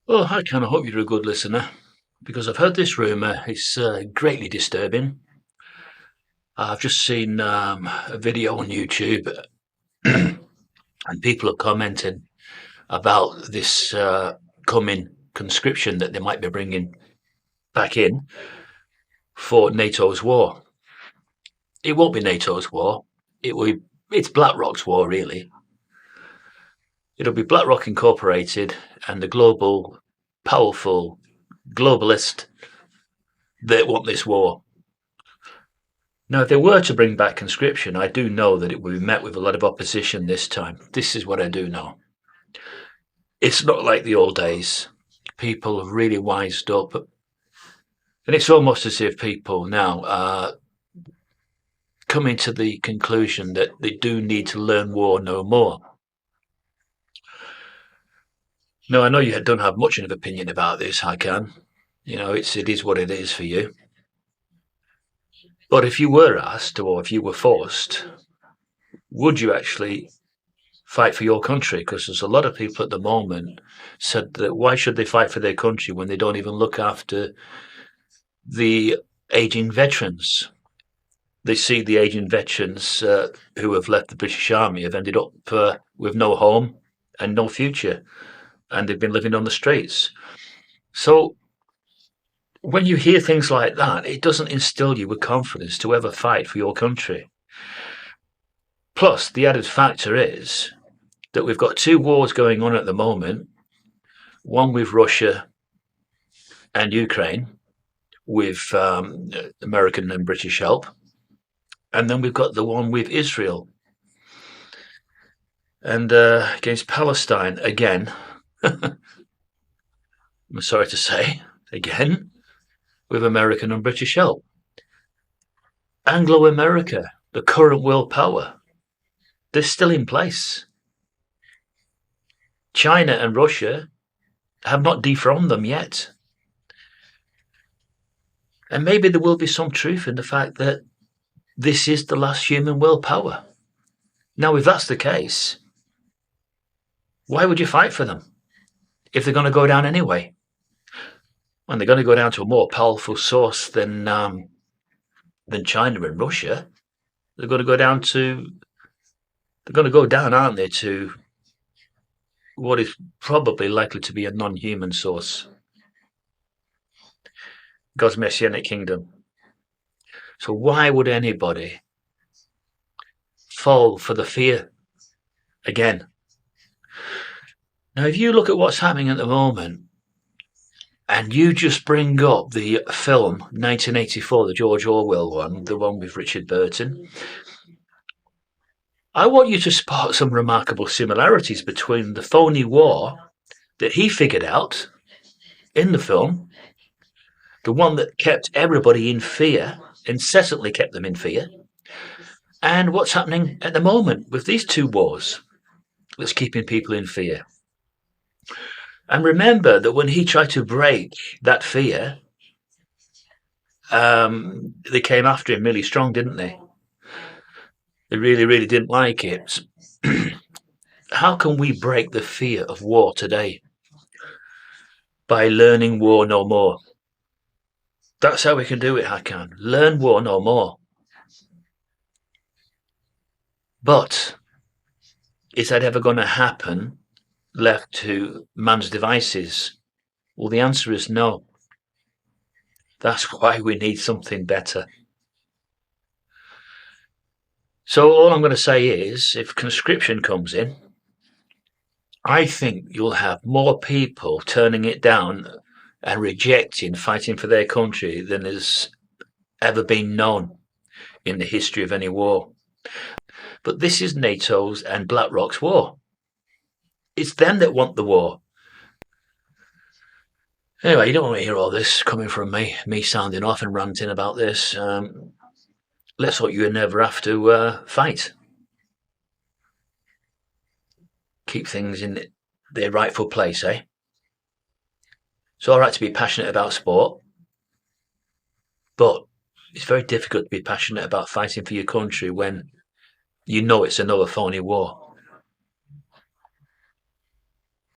Well, Hakan, I hope you're a good listener because I've heard this rumour. It's greatly disturbing. I've just seen a video on YouTube and people are commenting about this coming conscription that they might be bringing back in for NATO's war. It won't be NATO's war. It's BlackRock's war, really. It'll be BlackRock Incorporated and the global, powerful globalist that want this war. Now, if they were to bring back conscription, I do know that it would be met with a lot of opposition this time. This is what I do know. It's not like the old days. People have really wised up. And it's almost as if people now are coming to the conclusion that they do need to learn war no more. Now, I know you don't have much of an opinion about this, Hakan. It is what it is for you. But if you were asked, or if you were forced, would you actually fight for your country? Because there's a lot of people at the moment said that why should they fight for their country when they don't even look after the aging veterans? They see the aging veterans who have left the British Army have ended up with no home and no future, and they've been living on the streets. So when you hear things like that, it doesn't instill you with confidence to ever fight for your country. Plus, the added factor is that we've got two wars going on at the moment, one with Russia and Ukraine, with American and British help, and then we've got the one with Israel and against Palestine again. I'm sorry to say, again, with American and British help. Anglo-America, the current world power, they're still in place. China and Russia have not dethroned them yet. And maybe there will be some truth in the fact that this is the last human world power. Now, if that's the case, why would you fight for them if they're going to go down anyway? When they're going to go down to a more powerful source than China and Russia, they're going to go down, aren't they, to what is probably likely to be a non-human source, God's Messianic kingdom. So why would anybody fall for the fear again? Now, if you look at what's happening at the moment, and you just bring up the film 1984, the George Orwell one, the one with Richard Burton, I want you to spot some remarkable similarities between the phony war that he figured out in the film, the one that kept everybody in fear, incessantly kept them in fear, and what's happening at the moment with these two wars that's keeping people in fear. And remember that when he tried to break that fear, they came after him really strong, didn't they? They really, really didn't like it. How can we break the fear of war today? By learning war no more. That's how we can do it, Hakan. Learn war no more. But is that ever going to happen left to man's devices? Well, the answer is no. That's why we need something better. So all I'm going to say is, if conscription comes in, I think you'll have more people turning it down and rejecting fighting for their country than has ever been known in the history of any war. But this is NATO's and BlackRock's war. It's them that want the war. Anyway, you don't want to hear all this coming from me sounding off and ranting about this. Let's hope you never have to fight. Keep things in their rightful place, eh? It's all right to be passionate about sport, but it's very difficult to be passionate about fighting for your country when you know it's another phony war.